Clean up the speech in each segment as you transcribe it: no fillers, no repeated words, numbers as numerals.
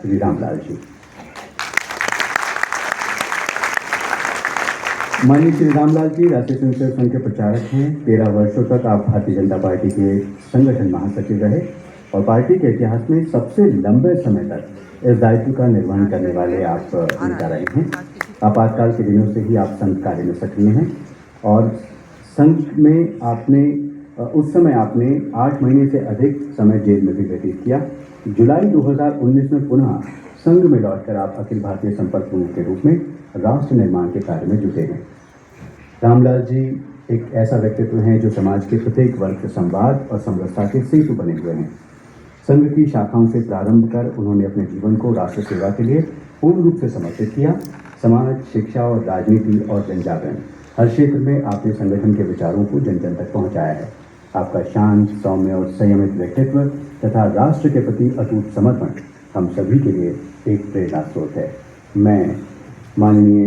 श्री रामलाल जी। माननीय श्री रामलाल जी राष्ट्रीय स्वयंसेवक संघ के प्रचारक हैं। 13 वर्षों तक आप भारतीय जनता पार्टी के संगठन महासचिव रहे और पार्टी के इतिहास में सबसे लंबे समय तक इस दायित्व का निर्वहन करने वाले आप नेता रहे हैं। आपातकाल के दिनों से ही आप संघ कार्य में सक्रिय हैं और संघ में आपने उस समय आपने 8 महीने से अधिक समय जेल में भी व्यतीत किया। जुलाई 2019 में पुनः संघ में लौटकर आप अखिल भारतीय संपर्क प्रमुख के रूप में राष्ट्र निर्माण के कार्य में जुटे हैं। रामलाल जी एक ऐसा व्यक्तित्व हैं जो समाज के प्रत्येक वर्ग से संवाद और समरसता के सेतु बने हुए हैं। संघ की शाखाओं से प्रारंभ कर उन्होंने अपने जीवन को राष्ट्र सेवा के लिए पूर्ण रूप से समर्पित किया। समाज, शिक्षा और राजनीति और जनजागरण हर क्षेत्र में आपने संगठन के विचारों को जन जन तक पहुंचाया है। आपका शांत, सौम्य और संयमित व्यक्तित्व तथा राष्ट्र के प्रति अटूट समर्पण हम सभी के लिए एक प्रेरणा स्रोत है। मैं माननीय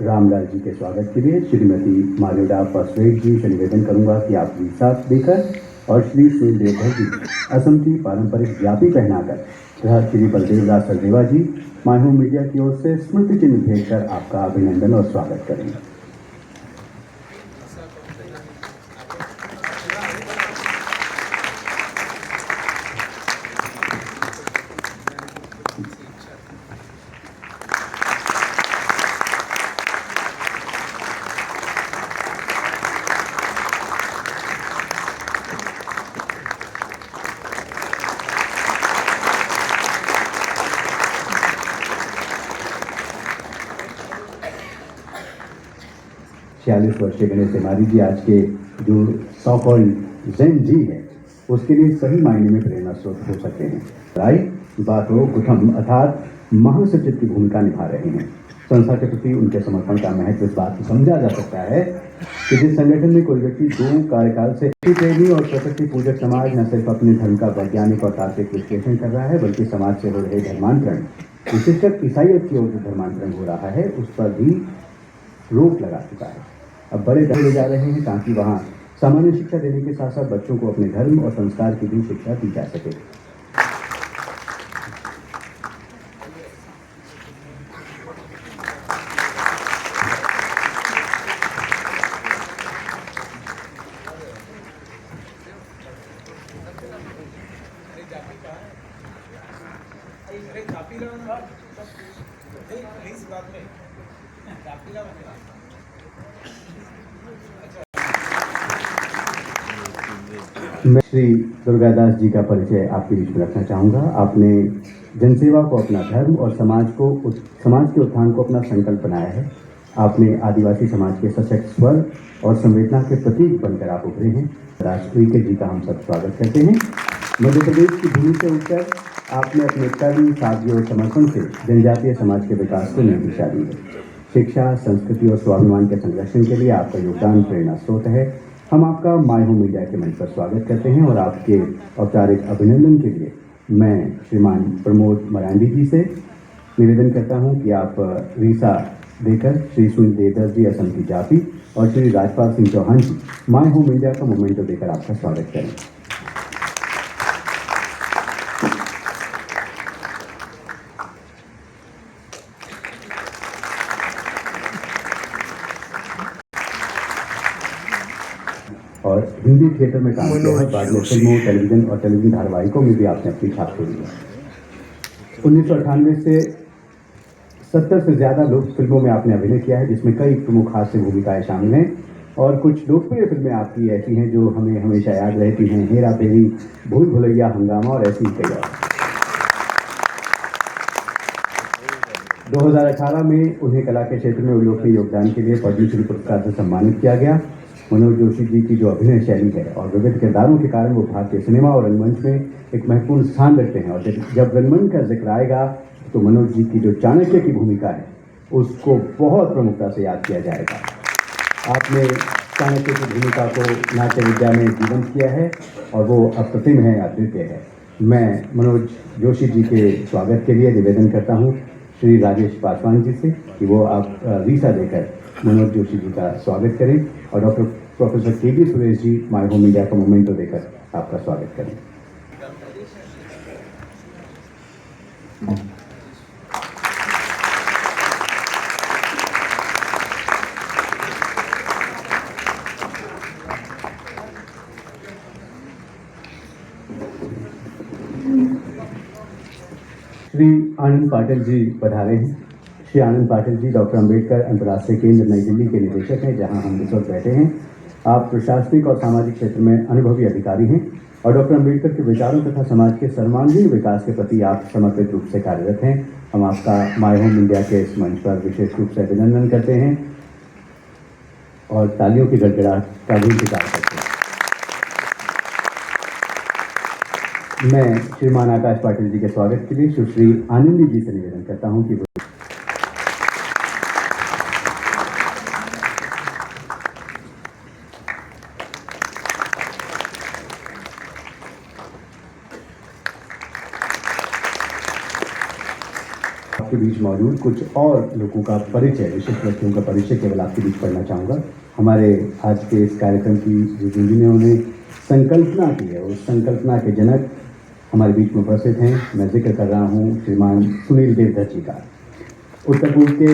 रामलाल जी के स्वागत के लिए श्रीमती मारियोडा पासवेट जी से निवेदन करूंगा कि आप वीसा देकर और श्री सुनील देवधर जी असम की पारंपरिक व्यापी पहनाकर तथा श्री बलदेवराज सरदेवा जी माय होम मीडिया की ओर से स्मृति चिन्ह भेजकर आपका अभिनंदन और स्वागत करेंगे। छियालीस वर्षीय गणेश तिवारी जी आज के जो सॉ कॉल्ड ज़ेन जी है उसके लिए सही मायने में प्रेरणा स्रोत हो सकते हैं। राय बातो कुठम अर्थात महासचिव की भूमिका निभा रहे हैं। संस्था के प्रति उनके समर्पण का महत्व इस बात से समझा जा सकता है कि जिस संगठन में कोई व्यक्ति 2 कार्यकाल से प्रेमी और प्रकृति पूजक समाज न सिर्फ अपने धर्म का वैज्ञानिक और तात्विक विश्लेषण कर रहा है बल्कि समाज से हो रहे धर्मांतरण, विशेषकर ईसाइयत की ओर जो धर्मांतरण हो रहा है उस पर भी रोक लगा चुका है। अब बड़े दंगे जा रहे हैं ताकि वहां सामान्य शिक्षा देने के साथ साथ बच्चों को अपने धर्म और संस्कार की भी शिक्षा दी जा सके। मैं श्री दुर्गादास जी का परिचय आपके बीच में रखना चाहूँगा। आपने जनसेवा को अपना धर्म और समाज के उत्थान को अपना संकल्प बनाया है। आपने आदिवासी समाज के सशक्त स्वर और संवेदना के प्रतीक बनकर आप उभरे हैं। राष्ट्रीय जी का हम सब स्वागत करते हैं। मध्य प्रदेश की भूमि से उठकर आपने अपने कर्म, सादगी और समर्पण से जनजातीय समाज के विकास को नई दिशा दी है। शिक्षा, संस्कृति और स्वाभिमान के संरक्षण के लिए आपका योगदान प्रेरणा स्रोत है। हम आपका माय होम मीडिया के मंच पर स्वागत करते हैं और आपके औपचारिक अभिनंदन के लिए मैं श्रीमान प्रमोद मरांडी जी से निवेदन करता हूं कि आप वीसा देकर श्री सुनील देवधर जी असम की जापी और श्री राजपाल सिंह चौहान जी माय होम मीडिया का मोमेंटो देकर आपका स्वागत करें। और हिंदी थिएटर में काम किया है। बाद में फिल्मों, टेलीविजन और टेलीविजन धारावाहिकों में भी आपने अपनी छाप छोड़ी है। 1998 से 70 से ज़्यादा लोक फिल्मों में आपने अभिनय किया है जिसमें कई प्रमुख हास्य भूमिकाएं शामिल हैं और कुछ लोकप्रिय फिल्में आपकी ऐसी हैं जो हमें हमेशा याद रहती हैं। हेरा फेरी, भूल भुलैया, हंगामा और ऐसी कई और। 2018 में उन्हें कला के क्षेत्र में उल्लेखनीय योगदान के लिए पद्मश्री पुरस्कार से सम्मानित किया गया। मनोज जोशी जी की जो अभिनय शैली है और विविध किरदारों के कारण वो भारतीय सिनेमा और रंगमंच में एक महत्वपूर्ण स्थान रखते हैं और जब रंगमंच का जिक्र आएगा तो मनोज जी की जो चाणक्य की भूमिका है उसको बहुत प्रमुखता से याद किया जाएगा। आपने चाणक्य की भूमिका को नाट्य विद्या में जीवंत किया है और वो अप्रतिम है, अद्वितीय है। मैं मनोज जोशी जी के स्वागत के लिए निवेदन करता हूँ श्री राजेश पासवान जी से कि वो आप वीसा देकर मनोज जोशी जी का स्वागत करें और doctor professor K B. Suresh ji my home media का मोमेंटो देकर आपका स्वागत करें। श्री आनंद पाटिल जी पधारे हैं। श्री आनंद पाटिल जी डॉक्टर अंबेडकर अंतर्राष्ट्रीय केंद्र नई दिल्ली के निदेशक हैं, जहां हम इस वक्त बैठे हैं। आप प्रशासनिक और सामाजिक क्षेत्र में अनुभवी अधिकारी हैं और डॉक्टर अंबेडकर के विचारों तथा समाज के सर्वांगीण विकास के प्रति आप समर्पित रूप से कार्यरत हैं। हम आपका माय होम इंडिया के इस मंच पर विशेष रूप से अभिनंदन करते हैं और तालियों की गड़गड़ाहट का भी इंतजार करते हैं। मैं श्रीमान आकाश पाटिल जी के स्वागत के लिए सुश्री आनंदी जी से निवेदन करता हूं कि वो आपके बीच मौजूद कुछ और लोगों का परिचय, विशिष्ट व्यक्तियों का परिचय केवल आपके बीच पढ़ना चाहूँगा। हमारे आज के इस कार्यक्रम की जिन्होंने संकल्पना की है, उस संकल्पना के जनक हमारे बीच में उपस्थित हैं। मैं जिक्र कर रहा हूँ श्रीमान सुनील देवधर जी का। उत्तर पूर्व के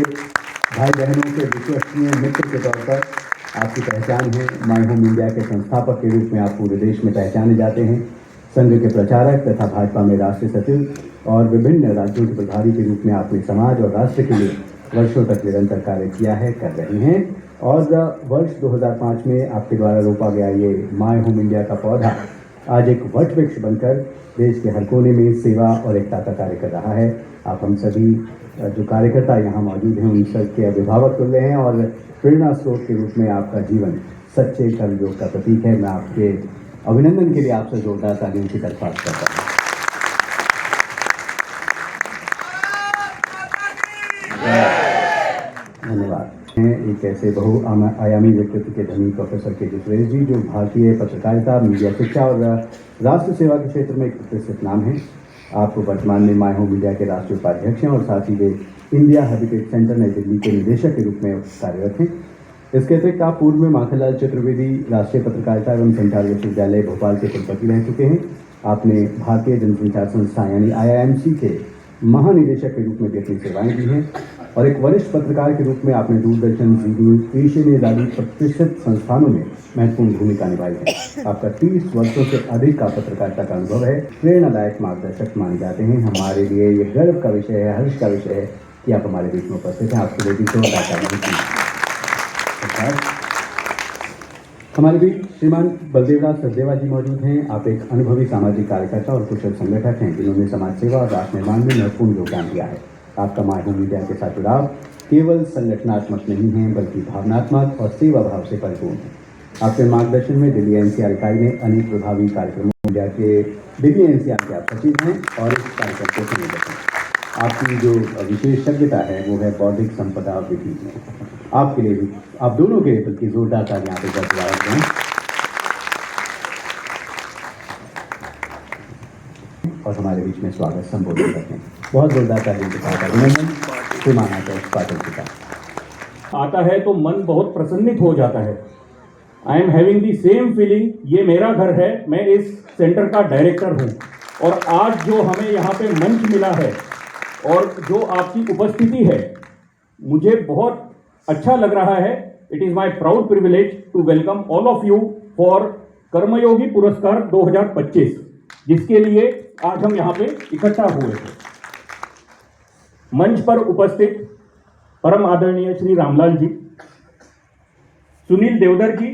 भाई बहनों के विश्वसनीय मित्र के तौर पर आपकी पहचान है। माय होम इंडिया के संस्थापक के रूप में आप पूरे देश में पहचाने जाते हैं। संघ के प्रचारक तथा भाजपा में राष्ट्रीय सचिव और विभिन्न राज्यों के प्रभारी के रूप में आपने समाज और राष्ट्र के लिए वर्षों तक निरंतर कार्य किया है, कर रहे हैं। और वर्ष 2005 में आपके द्वारा रोपा गया ये माय होम इंडिया का पौधा आज एक वट वृक्ष बनकर देश के हर कोने में सेवा और एकता का कार्य कर रहा है। आप हम सभी जो कार्यकर्ता यहाँ मौजूद हैं उन सब के अभिभावक तुल्य हैं और प्रेरणा स्रोत के रूप में आपका जीवन सच्चे कर्मयोग का प्रतीक है। मैं आपके अभिनंदन के लिए आपसे जोरदार तालियों की दरख्वास्त करता हूँ। धन्यवाद। एक ऐसे बहुआयामी व्यक्तित्व के धनी प्रोफेसर के सुरेश जी, जो भारतीय पत्रकारिता, मीडिया शिक्षा और राष्ट्र सेवा के क्षेत्र में एक प्रतिष्ठित नाम है। आप वर्तमान में माय होम इंडिया के राष्ट्रीय उपाध्यक्ष हैं और साथ ही वे इंडिया हैबिटेट सेंटर नई दिल्ली के निदेशक के रूप में कार्यरत हैं। इसके अतिरिक्त आप पूर्व में माखनलाल चतुर्वेदी राष्ट्रीय पत्रकारिता एवं संचार विश्वविद्यालय भोपाल के कुलपति रह चुके हैं। आपने भारतीय जनसंचार संस्थान यानी IIMC के महानिदेशक के रूप में भी अपनी सेवाएं दी हैं और एक वरिष्ठ पत्रकार के रूप में आपने दूरदर्शन, जी न्यूज, एशियन आदि प्रतिष्ठित संस्थानों में महत्वपूर्ण भूमिका निभाई है। आपका 30 वर्षों से अधिक का पत्रकारिता का अनुभव है। प्रेरणादायक मार्गदर्शक माने जाते हैं। हमारे लिए ये गर्व का विषय है, हर्ष का विषय है कि आप हमारे बीच में उपस्थित हैं। आपके लिए भी हमारे बीच श्रीमान बलदेवराज सचदेवा जी मौजूद हैं। आप एक अनुभवी सामाजिक कार्यकर्ता और कुशल संगठक हैं, जिन्होंने समाज सेवा और राष्ट्र निर्माण में महत्वपूर्ण योगदान दिया है। आपका माय होम इंडिया के साथ जुड़ाव केवल संगठनात्मक नहीं है, बल्कि भावनात्मक और सेवा भाव से परिपूर्ण है। आपके मार्गदर्शन में दिल्ली NCR इकाई ने अनेक प्रभावी कार्यक्रमों इंडिया के दिल्ली NCR के आप सचिव हैं और इस कार्यक्रम के संयोजक हैं। आपकी जो विशेषज्ञता है वो है बौद्धिक संपदा विधि में। आपके लिए भी, आप दोनों के लिए बल्कि जोरदार तालियां पे स्वागत हैं और हमारे बीच में स्वागत संबोधित करते हैं। बहुत जोरदार तालियों के साथ अभिनंदन श्रीमान आकाश पाटिल जी का। आता है तो मन बहुत प्रसन्नित हो जाता है। I am having the same feeling. ये मेरा घर है, मैं इस सेंटर का डायरेक्टर हूँ और आज जो हमें यहाँ पे मंच मिला है और जो आपकी उपस्थिति है, मुझे बहुत अच्छा लग रहा है। It is my proud privilege to welcome all of you for Karmayogi पुरस्कार 2025, जिसके लिए आज हम यहाँ पे इकट्ठा हुए थे। मंच पर उपस्थित परम आदरणीय श्री रामलाल जी, सुनील देवधर जी,